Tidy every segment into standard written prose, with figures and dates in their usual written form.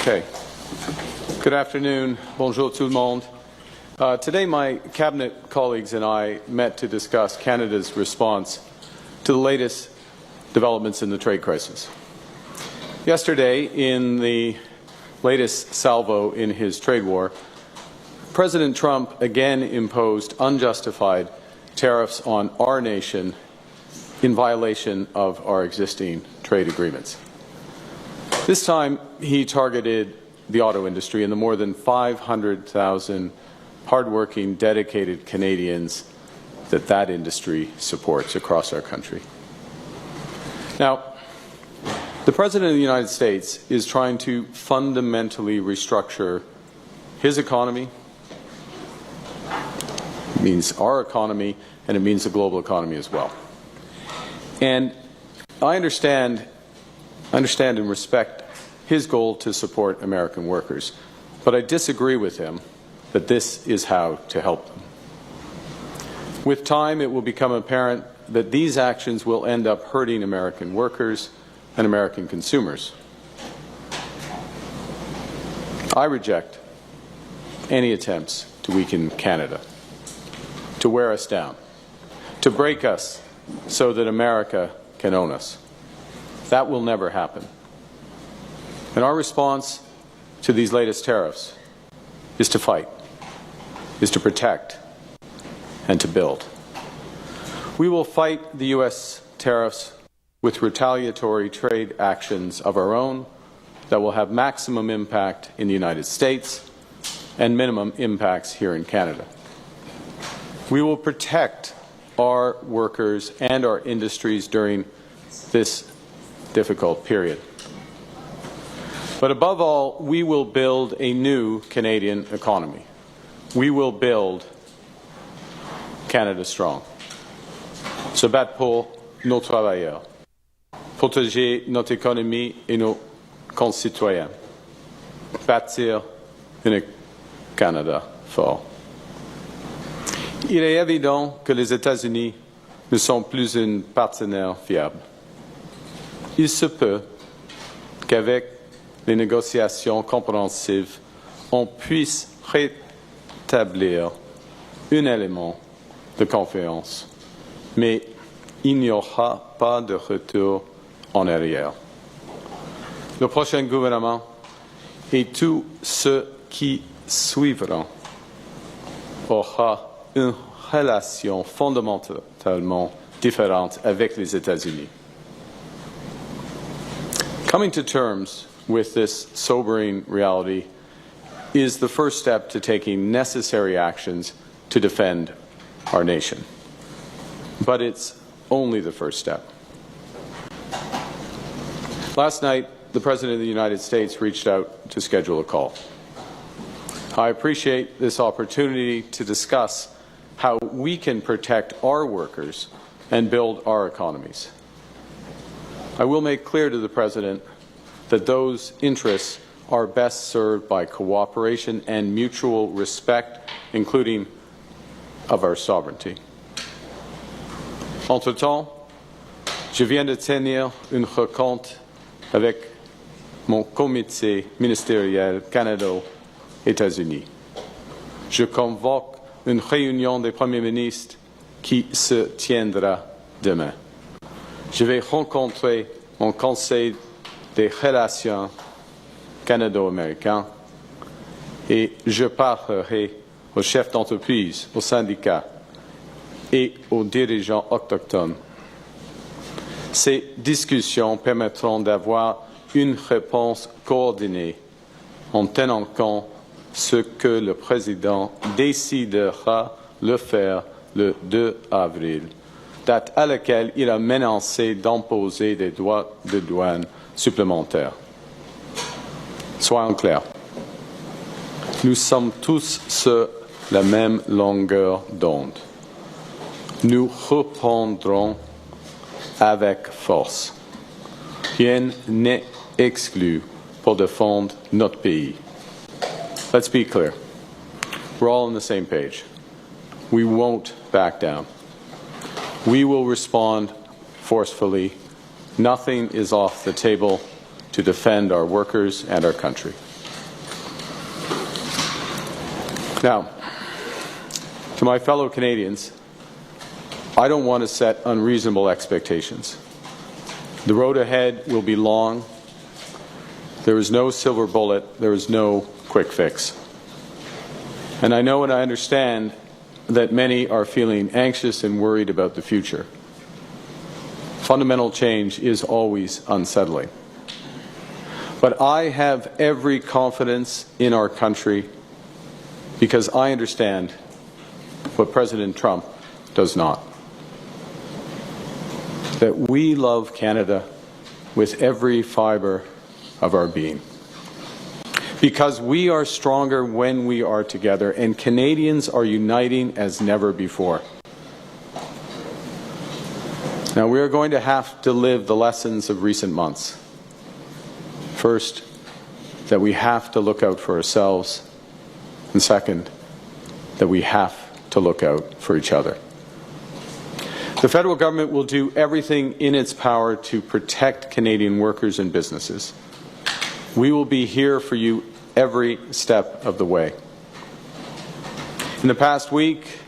Okay. Good afternoon. Bonjour tout le monde. Today my cabinet colleagues and I met to discuss Canada's response to the latest developments in the trade crisis. Yesterday, in the latest salvo in his trade war, President Trump again imposed unjustified tariffs on our nation in violation of our existing trade agreements. This time, he targeted the auto industry and the more than 500,000 hardworking, dedicated Canadians that industry supports across our country. Now, the President of the United States is trying to fundamentally restructure his economy. It means our economy, and it means the global economy as well. And I understand and respect his goal to support American workers, but I disagree with him that this is how to help them. With time, it will become apparent that these actions will end up hurting American workers and American consumers. I reject any attempts to weaken Canada, to wear us down, to break us so that America can own us. That will never happen. And our response to these latest tariffs is to fight, is to protect, and to build. We will fight the U.S. tariffs with retaliatory trade actions of our own that will have maximum impact in the United States and minimum impacts here in Canada. We will protect our workers and our industries during this difficult period. But above all, we will build a new Canadian economy. We will build Canada strong. Se battre pour nos travailleurs, protéger notre économie et nos concitoyens, bâtir un Canada fort. Il est évident que les États-Unis ne sont plus un partenaire fiable. Il se peut qu'avec les négociations compréhensives, on puisse rétablir un élément de confiance, mais il n'y aura pas de retour en arrière. Le prochain gouvernement et tous ceux qui suivront aura une relation fondamentalement différente avec les États-Unis. Coming to terms with this sobering reality is the first step to taking necessary actions to defend our nation. But it's only the first step. Last night, the President of the United States reached out to schedule a call. I appreciate this opportunity to discuss how we can protect our workers and build our economies. I will make clear to the President that those interests are best served by cooperation and mutual respect, including of our sovereignty. Entre-temps, je viens de tenir une rencontre avec mon comité ministériel Canada-États-Unis. Je convoque une réunion des premiers ministres qui se tiendra demain. Je vais rencontrer mon conseil des relations canado-américains et je parlerai aux chefs d'entreprise, aux syndicats et aux dirigeants autochtones. Ces discussions permettront d'avoir une réponse coordonnée en tenant compte ce que le président décidera de faire le 2 avril, date à laquelle il a menacé d'imposer des droits de douane supplémentaires. Soyons clairs, nous sommes tous sur la même longueur d'onde. Nous reprendrons avec force. Rien n'est exclu pour défendre notre pays. Let's be clear. We're all on the same page. We won't back down. We will respond forcefully. Nothing is off the table to defend our workers and our country. Now, to my fellow Canadians, I don't want to set unreasonable expectations. The road ahead will be long. There is no silver bullet. There is no quick fix. And I know and I understand that many are feeling anxious and worried about the future. Fundamental change is always unsettling. But I have every confidence in our country because I understand what President Trump does not. That we love Canada with every fiber of our being. Because we are stronger when we are together, and Canadians are uniting as never before. Now, we are going to have to live the lessons of recent months. First, that we have to look out for ourselves, and second, that we have to look out for each other. The federal government will do everything in its power to protect Canadian workers and businesses. We will be here for you every step of the way. In the past week,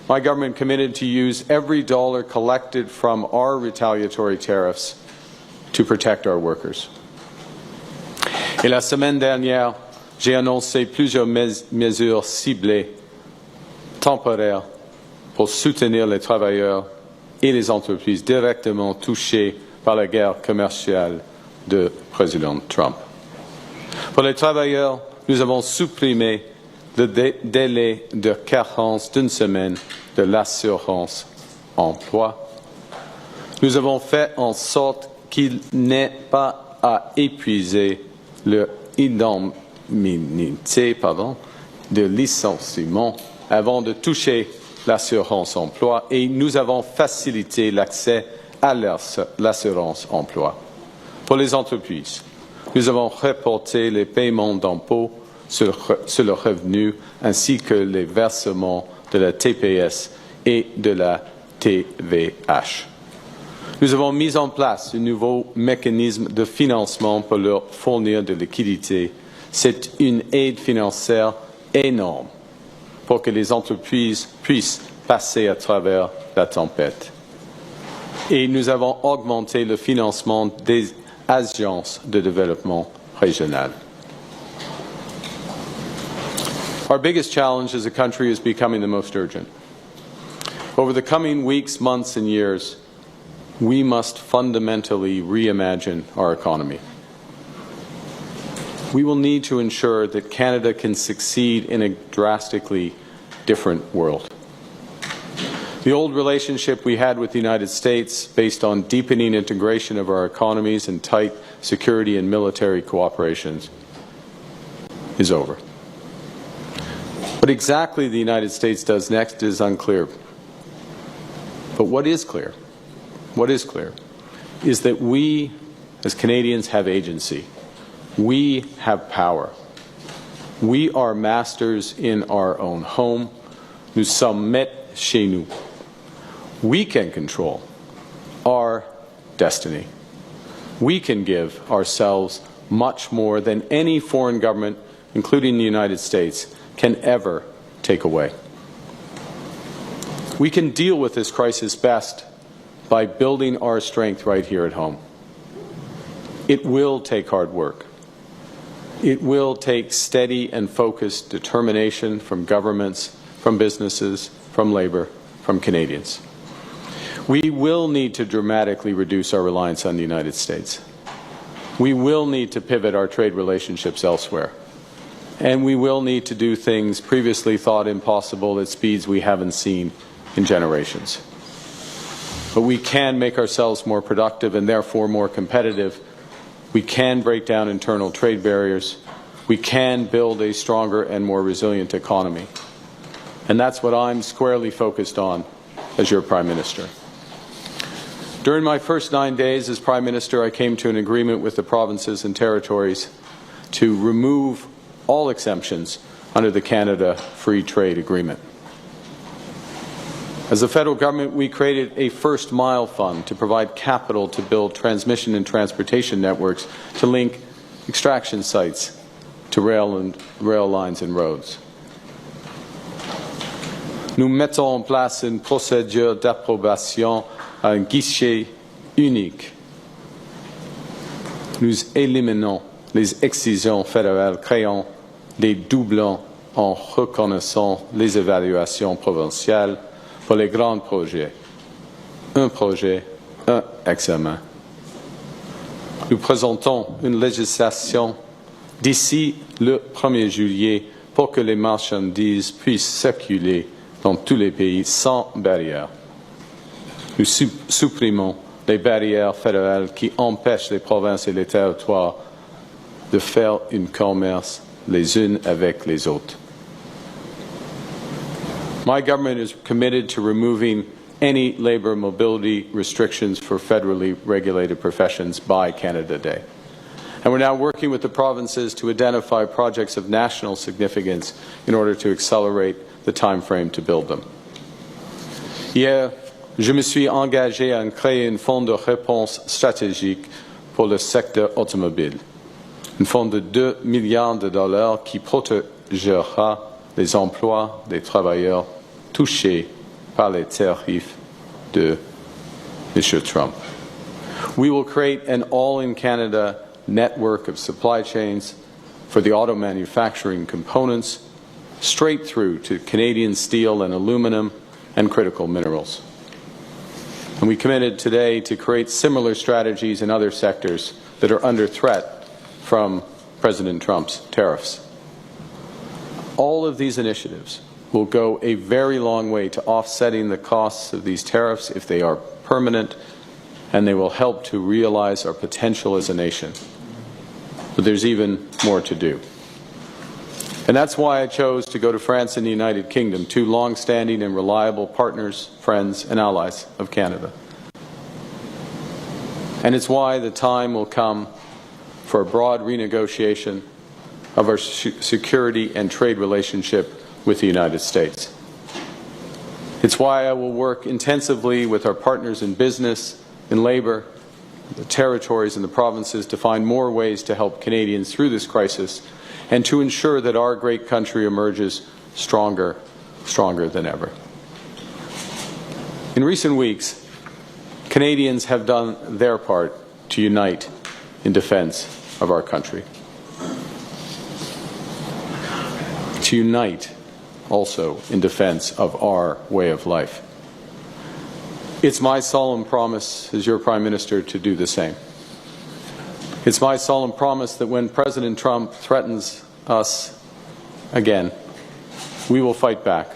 my government committed to use every dollar collected from our retaliatory tariffs to protect our workers. Et la semaine dernière, j'ai annoncé plusieurs mesures ciblées, temporaires, pour soutenir les travailleurs et les entreprises directement touchées par la guerre commerciale de président Trump. Pour les travailleurs, nous avons supprimé le délai de carence d'une semaine de l'assurance emploi. Nous avons fait en sorte qu'il n'ait pas à épuiser leur indemnité de licenciement avant de toucher l'assurance emploi et nous avons facilité l'accès à l'assurance emploi. Pour les entreprises, nous avons reporté les paiements d'impôts sur le revenu ainsi que les versements de la TPS et de la TVH. Nous avons mis en place un nouveau mécanisme de financement pour leur fournir de liquidités. C'est une aide financière énorme pour que les entreprises puissent passer à travers la tempête. Et nous avons augmenté le financement des agences de développement régional. Our biggest challenge as a country is becoming the most urgent. Over the coming weeks, months, and years, we must fundamentally reimagine our economy. We will need to ensure that Canada can succeed in a drastically different world. The old relationship we had with the United States, based on deepening integration of our economies and tight security and military cooperation, is over. What exactly the United States does next is unclear. But what is clear is that we, as Canadians, have agency. We have power. We are masters in our own home. Nous sommes maîtres chez nous. We can control our destiny. We can give ourselves much more than any foreign government, including the United States, can ever take away. We can deal with this crisis best by building our strength right here at home. It will take hard work. It will take steady and focused determination from governments, from businesses, from labor, from Canadians. We will need to dramatically reduce our reliance on the United States. We will need to pivot our trade relationships elsewhere. And we will need to do things previously thought impossible at speeds we haven't seen in generations. But we can make ourselves more productive and therefore more competitive. We can break down internal trade barriers. We can build a stronger and more resilient economy. And that's what I'm squarely focused on as your Prime Minister. During my first 9 days as Prime Minister, I came to an agreement with the provinces and territories to remove all exemptions under the Canada Free Trade Agreement. As a federal government, we created a First Mile Fund to provide capital to build transmission and transportation networks to link extraction sites to rail lines and roads. Nous mettons en place une procédure d'approbation à un guichet unique. Nous éliminons les excisions fédérales créant des doublons en reconnaissant les évaluations provinciales pour les grands projets. Un projet, un examen. Nous présentons une législation d'ici le 1er juillet pour que les marchandises puissent circuler dans tous les pays sans barrières. Nous supprimons les barrières fédérales qui empêchent les provinces et les territoires de faire un commerce les unes avec les autres. My government is committed to removing any labor mobility restrictions for federally regulated professions by Canada Day. And we're now working with the provinces to identify projects of national significance in order to accelerate the time frame to build them. Hier, je me suis engagé à créer un fonds de réponse stratégique pour le secteur automobile. Un fonds de 2 milliards de dollars qui protégera les emplois des travailleurs touchés par les tarifs de M. Trump. We will create an all-in-Canada network of supply chains for the auto manufacturing components straight through to Canadian steel and aluminum and critical minerals. And we committed today to create similar strategies in other sectors that are under threat from President Trump's tariffs. All of these initiatives will go a very long way to offsetting the costs of these tariffs if they are permanent, and they will help to realize our potential as a nation. But there's even more to do. And that's why I chose to go to France and the United Kingdom, two long-standing and reliable partners, friends, and allies of Canada. And it's why the time will come for a broad renegotiation of our security and trade relationship with the United States. It's why I will work intensively with our partners in business, in labor, the territories and the provinces to find more ways to help Canadians through this crisis and to ensure that our great country emerges stronger than ever. In recent weeks, Canadians have done their part to unite in defense of our country. To unite also in defense of our way of life. It's my solemn promise as your Prime Minister to do the same. It's my solemn promise that when President Trump threatens us again, we will fight back.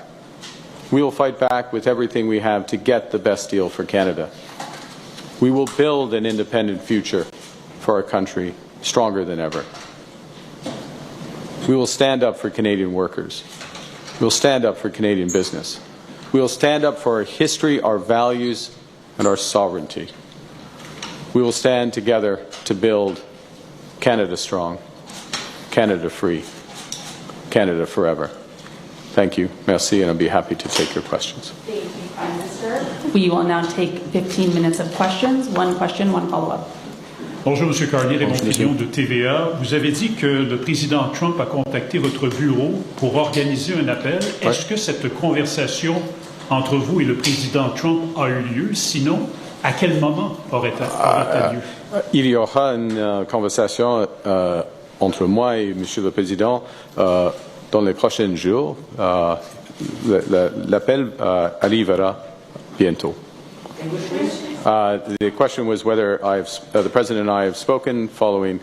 We will fight back with everything we have to get the best deal for Canada. We will build an independent future for our country stronger than ever. We will stand up for Canadian workers. We will stand up for Canadian business. We will stand up for our history, our values, and our sovereignty. We will stand together to build Canada strong, Canada free, Canada forever. Thank you. Merci, and I'll be happy to take your questions. Thank you, Prime Minister. We will now take 15 minutes of questions. One question, one follow-up. Bonjour, M. Carnier, Raymond Fillon de TVA. Vous avez dit que le président Trump a contacté votre bureau pour organiser un appel. Ouais. Est-ce que cette conversation entre vous et le président Trump a eu lieu? Sinon, à quel moment aurait-elle lieu? Il y aura une conversation entre moi et M. le Président dans les prochains jours. L'appel arrivera bientôt. The question was whether the President and I have spoken following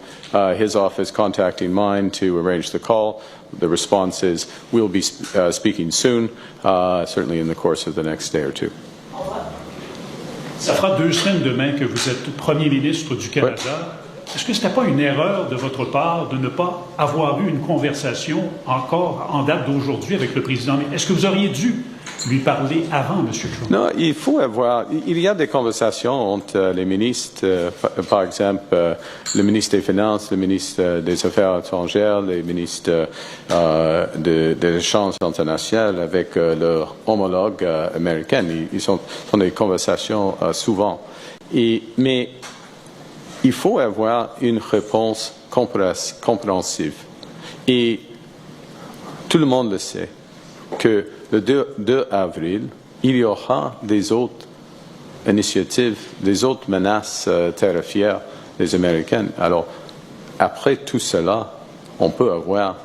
his office contacting mine to arrange the call. The response is we'll be speaking soon, certainly in the course of the next day or two. Ça fera 2 semaines demain que vous êtes Premier ministre du Canada. Ouais. Est-ce que ce n'était pas une erreur de votre part de ne pas avoir eu une conversation encore en date d'aujourd'hui avec le président? Est-ce que vous auriez dû lui parler avant, M. Trump? Non, il y a des conversations entre les ministres, par exemple, le ministre des Finances, le ministre des Affaires étrangères, les ministres des échanges internationaux avec leurs homologues américains. Ils sont dans des conversations souvent. Mais il faut avoir une réponse compréhensive. Et tout le monde le sait que le 2 avril, il y aura des autres initiatives, des autres menaces tarifaires des Américaines. Alors, après tout cela, on peut avoir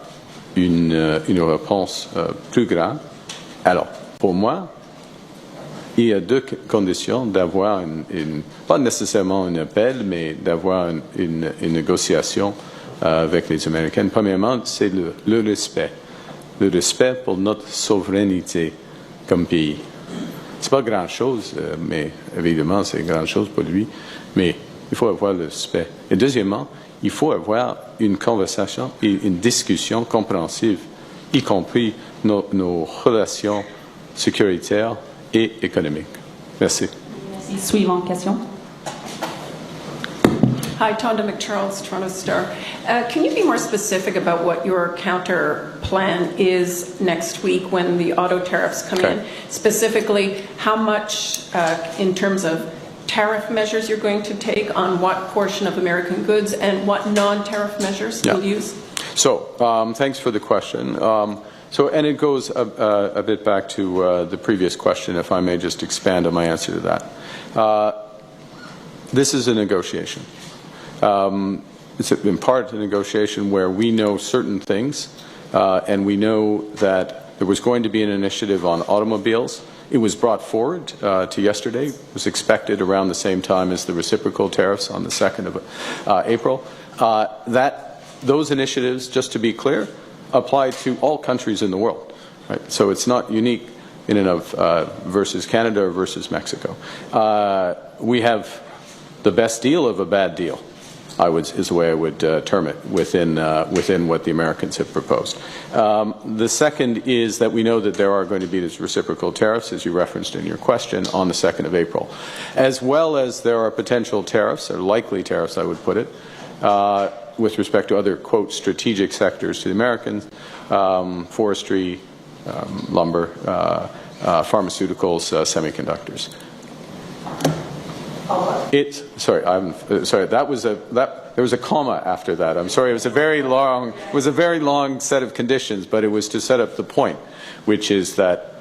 une réponse plus grande. Alors, pour moi, il y a deux conditions d'avoir pas nécessairement un appel, mais d'avoir une négociation avec les Américains. Premièrement, c'est le respect. Le respect pour notre souveraineté comme pays. C'est pas grand-chose, mais évidemment, c'est grand-chose pour lui. Mais il faut avoir le respect. Et deuxièmement, il faut avoir une conversation et une discussion compréhensive, y compris nos relations sécuritaires et économiques. Merci. Merci. Suivante question. Hi, Tonda McCharles, Toronto Star. Can you be more specific about what your counter plan is next week when the auto tariffs come in? Specifically, how much in terms of tariff measures you're going to take on what portion of American goods and what non-tariff measures you'll use? So, thanks for the question. And it goes a bit back to the previous question, if I may just expand on my answer to that. This is a negotiation. It's in part a negotiation where we know certain things, and we know that there was going to be an initiative on automobiles. It was brought forward to yesterday. It was expected around the same time as the reciprocal tariffs on the 2nd of April. Those initiatives, just to be clear, apply to all countries in the world. Right? So it's not unique in and of versus Canada or versus Mexico. We have the best deal of a bad deal, is the way I would term it, within what the Americans have proposed. The second is that we know that there are going to be these reciprocal tariffs, as you referenced in your question, on the 2nd of April. As well as there are potential tariffs, or likely tariffs, I would put it, with respect to other, quote, strategic sectors to the Americans, forestry, lumber, pharmaceuticals, semiconductors. There was a comma after that. I'm sorry. It was a very long set of conditions, but it was to set up the point, which is that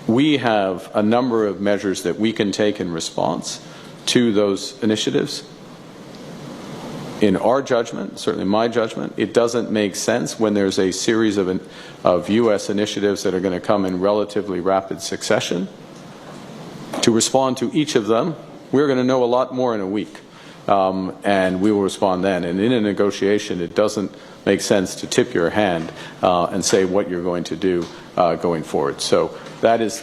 we have a number of measures that we can take in response to those initiatives. In our judgment, certainly my judgment, it doesn't make sense when there's a series of U.S. initiatives that are going to come in relatively rapid succession to respond to each of them. We're going to know a lot more in a week, and we will respond then. And in a negotiation, it doesn't make sense to tip your hand and say what you're going to do going forward. So that is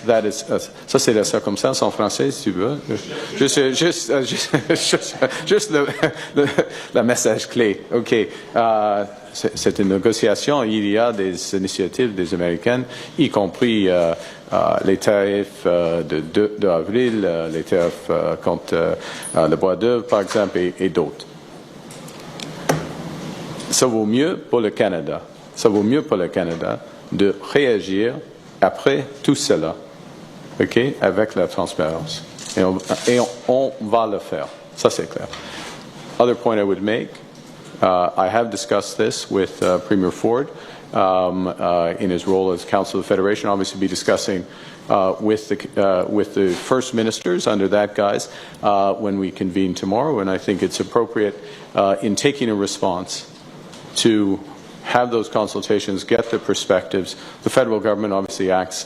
ça c'est la circonstance en français si tu veux. Juste le message clé. OK. C'est une négociation. Il y a des initiatives des Américaines, y compris les tarifs de 2 avril, les tarifs contre le bois d'œuvre, par exemple, et d'autres. Ça vaut mieux pour le Canada. Ça vaut mieux pour le Canada de réagir après tout cela, OK, avec la transparence. Et on va le faire. Ça, c'est clair. Other point I would make, I have discussed this with Premier Ford in his role as Council of the Federation. Obviously, be discussing with the first ministers under that guise when we convene tomorrow. And I think it's appropriate in taking a response to have those consultations, get the perspectives. The federal government obviously acts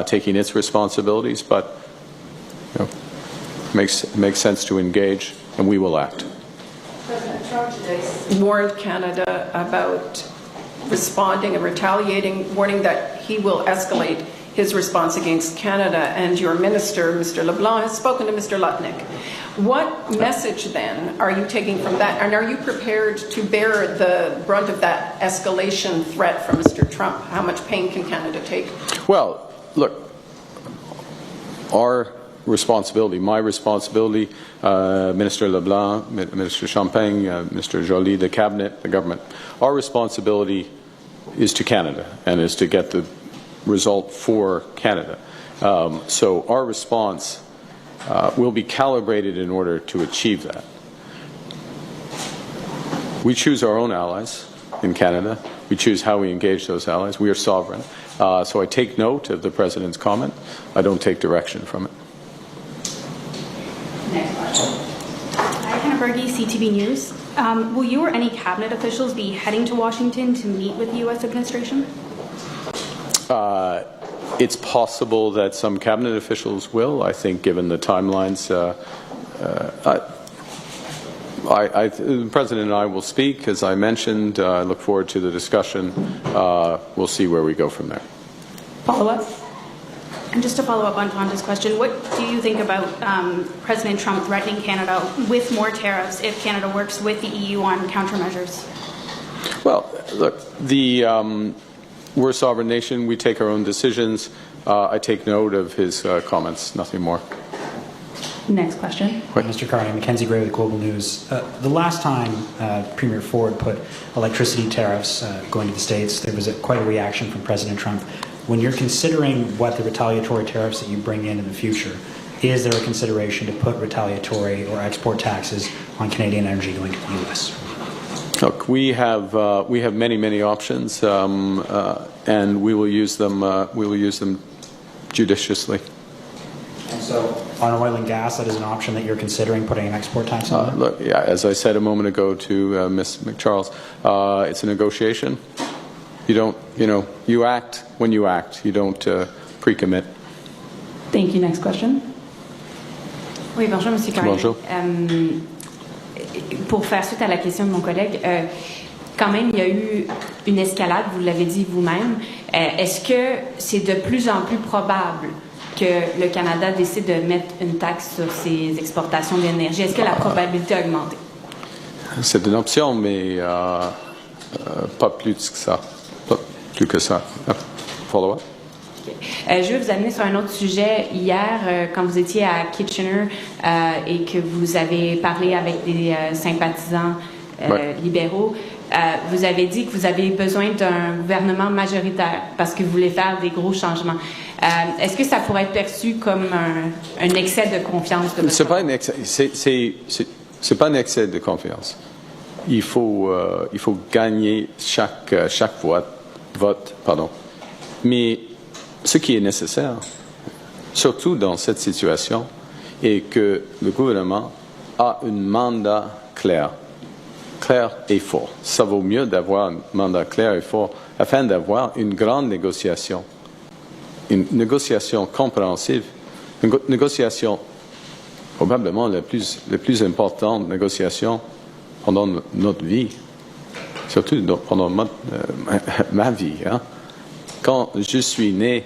taking its responsibilities, but makes sense to engage, and we will act. President Trump today warned Canada about responding and retaliating, warning that he will escalate his response against Canada, and your minister, Mr. LeBlanc, has spoken to Mr. Lutnick. What message, then, are you taking from that, and are you prepared to bear the brunt of that escalation threat from Mr. Trump? How much pain can Canada take? Well, look, our responsibility, my responsibility, Minister LeBlanc, Minister Champagne, Mr. Joly, the Cabinet, the government, our responsibility is to Canada and is to get the result for Canada. So our response will be calibrated in order to achieve that. We choose our own allies in Canada. We choose how we engage those allies. We are sovereign. So I take note of the President's comment. I don't take direction from it. Next question. Hi, Hannah Berge, CTV News. Will you or any cabinet officials be heading to Washington to meet with the U.S. administration? It's possible that some cabinet officials will. I think, given the timelines, the President and I will speak. As I mentioned, I look forward to the discussion. We'll see where we go from there. Follow-up? And just to follow up on Tonda's question, what do you think about President Trump threatening Canada with more tariffs if Canada works with the EU on countermeasures? Well, look, we're a sovereign nation. We take our own decisions. I take note of his comments, nothing more. Next question. Mr. Carney, Mackenzie Gray with Global News. The last time Premier Ford put electricity tariffs going to the States, there was quite a reaction from President Trump. When you're considering what the retaliatory tariffs that you bring in the future, is there a consideration to put retaliatory or export taxes on Canadian energy going to the U.S.? Look, we have many options, and we will use them. We will use them judiciously. And so, on oil and gas, that is an option that you're considering putting an export tax on? Look, yeah, as I said a moment ago to Ms. McCharles, it's a negotiation. You act when you act. You don't pre-commit. Thank you. Next question. Oui, bonjour, Monsieur Carney. Bonjour. Pour faire suite à la question de mon collègue, quand même, il y a eu une escalade, vous l'avez dit vous-même. Est-ce que c'est de plus en plus probable que le Canada décide de mettre une taxe sur ses exportations d'énergie? Est-ce que la probabilité a augmenté? C'est une option, mais pas plus que ça. Pas plus que ça. Follow-up? Je veux vous amener sur un autre sujet. Hier, quand vous étiez à Kitchener et que vous avez parlé avec des sympathisants libéraux, vous avez dit que vous avez besoin d'un gouvernement majoritaire parce que vous voulez faire des gros changements. Est-ce que ça pourrait être perçu comme un excès de confiance de votre C'est pas un excès. C'est pas un excès de confiance. Il faut gagner chaque vote. Mais ce qui est nécessaire, surtout dans cette situation, est que le gouvernement a un mandat clair et fort. Ça vaut mieux d'avoir un mandat clair et fort afin d'avoir une grande négociation, une négociation compréhensive, une négociation probablement la plus importante négociation pendant notre vie, surtout pendant ma vie. Hein. Quand je suis né,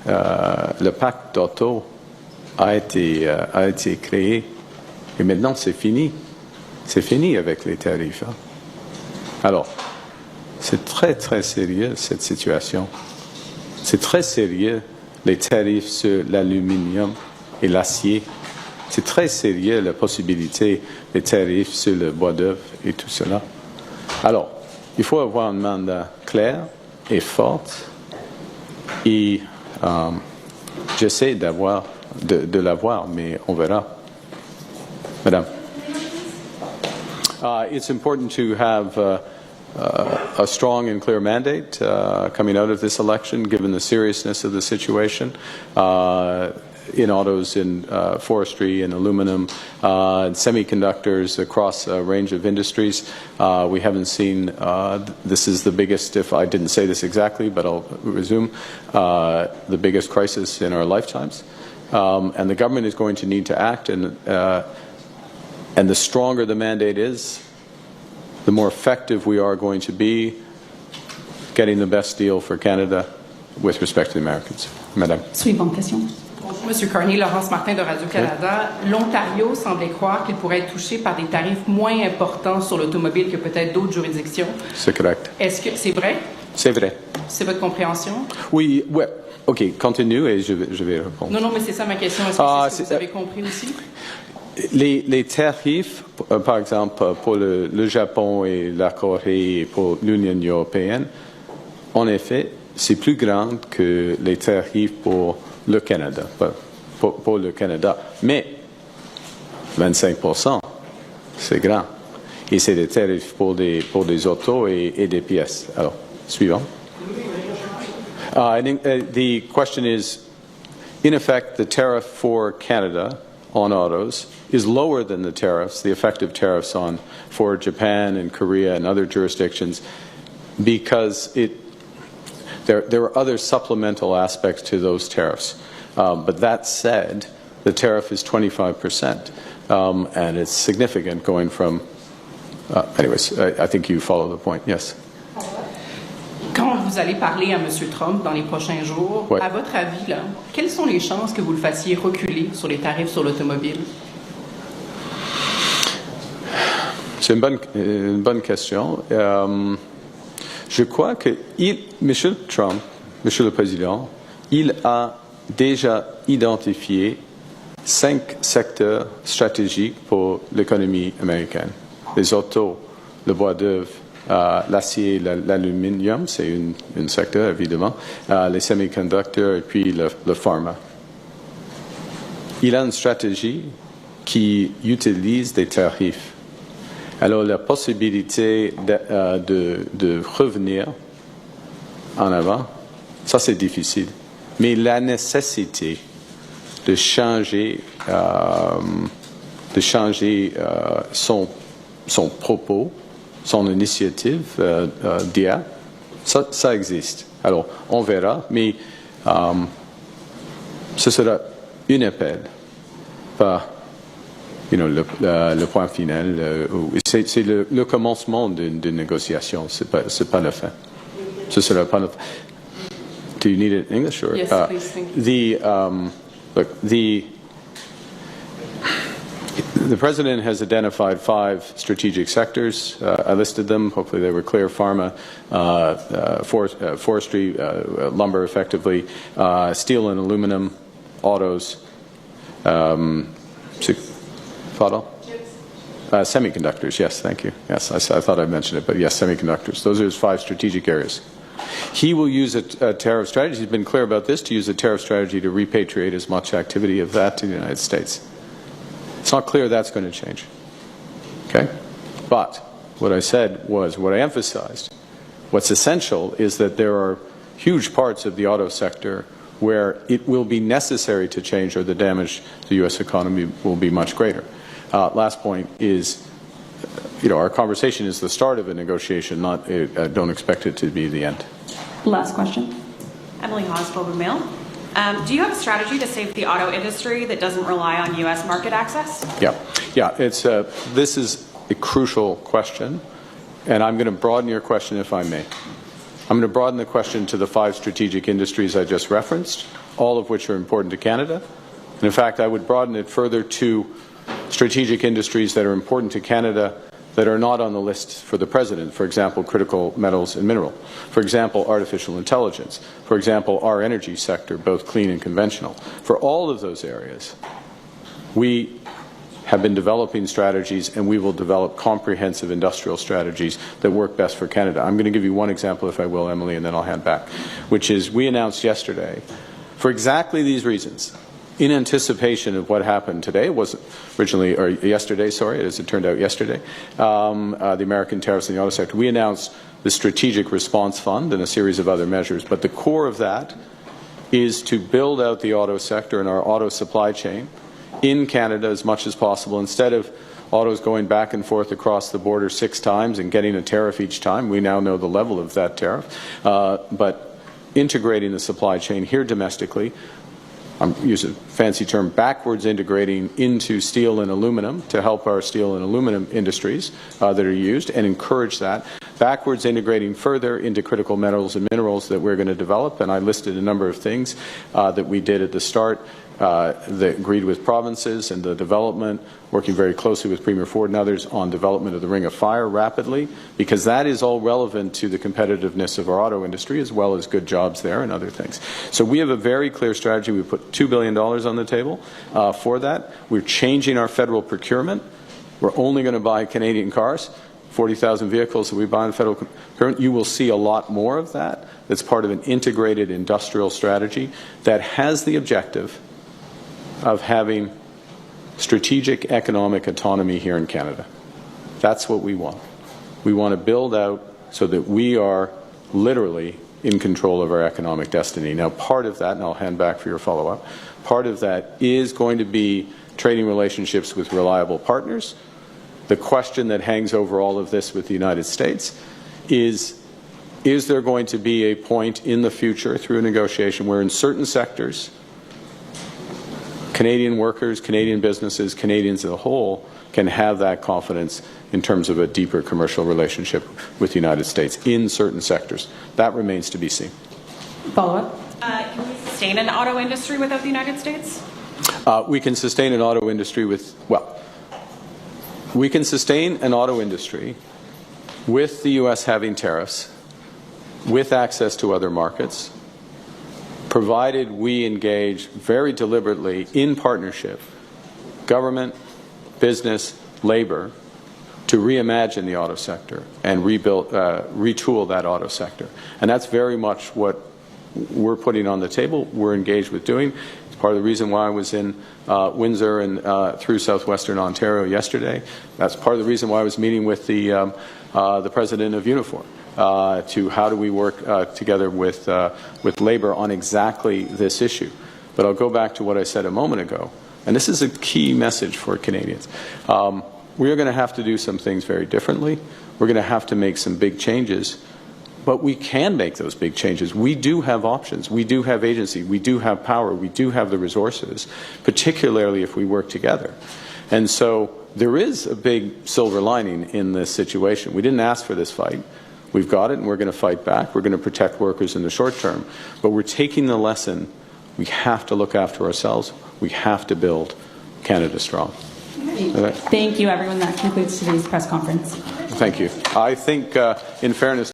le pacte d'auto a été créé et maintenant c'est fini. C'est fini avec les tarifs. Hein. Alors, c'est très sérieux cette situation. C'est très sérieux les tarifs sur l'aluminium et l'acier. C'est très sérieux la possibilité des tarifs sur le bois d'œuvre et tout cela. Alors, il faut avoir un mandat clair et fort. Et j'essaie de l'avoir, mais on verra. Madame. It's important to have a strong and clear mandate coming out of this election, given the seriousness of the situation in autos, in forestry, in aluminum, in semiconductors, across a range of industries. We haven't seen, this is the biggest, if I didn't say this exactly, but I'll resume, the biggest crisis in our lifetimes. And the government is going to need to act, and the stronger the mandate is, the more effective we are going to be getting the best deal for Canada with respect to the Americans. Madame. Suivante question. Bonjour, Monsieur Carney, Laurence Martin de Radio-Canada. L'Ontario semblait croire qu'il pourrait être touché par des tarifs moins importants sur l'automobile que peut-être d'autres juridictions. C'est correct. Est-ce que c'est vrai? C'est vrai. C'est votre compréhension? Oui, ouais. OK, continue et je vais répondre. Non, mais c'est ça ma question. Est-ce que c'est ce que vous avez compris aussi? Les tarifs, par exemple, pour le Japon et la Corée et pour l'Union européenne, en effet, c'est plus grand que les tarifs pour le Canada, pour le Canada. Mais 25%, c'est grand. Et c'est des tarifs pour des autos et des pièces. Alors, Suivant. The question is, in effect, the tariff for Canada on autos is lower than the tariffs, the effective tariffs for Japan and Korea and other jurisdictions, because there are other supplemental aspects to those tariffs. But that said, the tariff is 25%, and it's significant going from. Anyways, I think you follow the point. Yes. Quand vous allez parler à M. Trump dans les prochains jours, ouais. À votre avis, là, quelles sont les chances que vous le fassiez reculer sur les tarifs sur l'automobile? C'est une bonne question. Je crois que M. Trump, M. le Président, il a déjà identifié 5 secteurs stratégiques pour l'économie américaine. Les autos, le bois d'œuvre, l'acier, l'aluminium, c'est un secteur évidemment, les semi-conducteurs et puis le pharma. Il a une stratégie qui utilise des tarifs. Alors la possibilité de revenir en avant, ça c'est difficile. Mais la nécessité de changer son propos, son initiative d'IA, ça existe. Alors, on verra, mais ce sera une appel, pas le point final. C'est le commencement d'une négociation, c'est pas la fin. Ce sera pas la fin. Do you need it in English? Or, yes, please. Thank you. The President has identified 5 strategic sectors. I listed them. Hopefully they were clear. Pharma, forestry, lumber effectively, steel and aluminum, autos, semiconductors, yes, thank you. Yes, I thought I mentioned it, but yes, semiconductors. Those are his 5 strategic areas. He will use a tariff strategy. He's been clear about this, to use a tariff strategy to repatriate as much activity of that to the United States. It's not clear that's going to change. Okay? But what I said was, what I emphasized, what's essential is that there are huge parts of the auto sector where it will be necessary to change, or the damage to the U.S. economy will be much greater. Last point is, our conversation is the start of a negotiation, not, don't expect it to be the end. Last question. Emily Haas, Globe and Mail. Do you have a strategy to save the auto industry that doesn't rely on U.S. market access? Yeah. This is a crucial question, and I'm going to broaden your question if I may. I'm going to broaden the question to the 5 strategic industries I just referenced, all of which are important to Canada. And in fact, I would broaden it further to strategic industries that are important to Canada that are not on the list for the President. For example, critical metals and mineral. For example, artificial intelligence. For example, our energy sector, both clean and conventional. For all of those areas, we have been developing strategies, and we will develop comprehensive industrial strategies that work best for Canada. I'm going to give you one example, if I will, Emily, and then I'll hand back, which is we announced yesterday, for exactly these reasons, in anticipation of what happened today, it wasn't originally, or yesterday, sorry, as it turned out yesterday, the American tariffs in the auto sector, we announced the Strategic Response Fund and a series of other measures. But the core of that is to build out the auto sector and our auto supply chain in Canada as much as possible. Instead of autos going back and forth across the border 6 times and getting a tariff each time, we now know the level of that tariff, but integrating the supply chain here domestically. I'm using a fancy term, backwards integrating into steel and aluminum to help our steel and aluminum industries that are used and encourage that. Backwards integrating further into critical metals and minerals that we're going to develop. And I listed a number of things that we did at the start that agreed with provinces and the development, working very closely with Premier Ford and others on development of the Ring of Fire rapidly, because that is all relevant to the competitiveness of our auto industry as well as good jobs there and other things. So we have a very clear strategy. We put $2 billion on the table for that. We're changing our federal procurement. We're only going to buy Canadian cars. 40,000 vehicles that we buy in federal procurement. You will see a lot more of that. That's part of an integrated industrial strategy that has the objective of having strategic economic autonomy here in Canada. That's what we want. We want to build out so that we are literally in control of our economic destiny. Now, part of that, and I'll hand back for your follow-up, part of that is going to be trading relationships with reliable partners. The question that hangs over all of this with the United States is there going to be a point in the future through a negotiation where in certain sectors, Canadian workers, Canadian businesses, Canadians as a whole can have that confidence in terms of a deeper commercial relationship with the United States in certain sectors? That remains to be seen. Follow-up. Can we sustain an auto industry without the United States? We can sustain an auto industry with, we can sustain an auto industry with the U.S. having tariffs, with access to other markets, provided we engage very deliberately in partnership, government, business, labor, to reimagine the auto sector and retool that auto sector. And that's very much what we're putting on the table, we're engaged with doing. It's part of the reason why I was in Windsor and through southwestern Ontario yesterday. That's part of the reason why I was meeting with the president of Unifor. To how do we work together with labor on exactly this issue. But I'll go back to what I said a moment ago, and this is a key message for Canadians. We are going to have to do some things very differently. We're going to have to make some big changes, but we can make those big changes. We do have options. We do have agency. We do have power. We do have the resources, particularly if we work together. And so there is a big silver lining in this situation. We didn't ask for this fight. We've got it, and we're going to fight back. We're going to protect workers in the short term. But we're taking the lesson. We have to look after ourselves. We have to build Canada strong. Thank you, everyone. That concludes today's press conference. Thank you. I think, in fairness,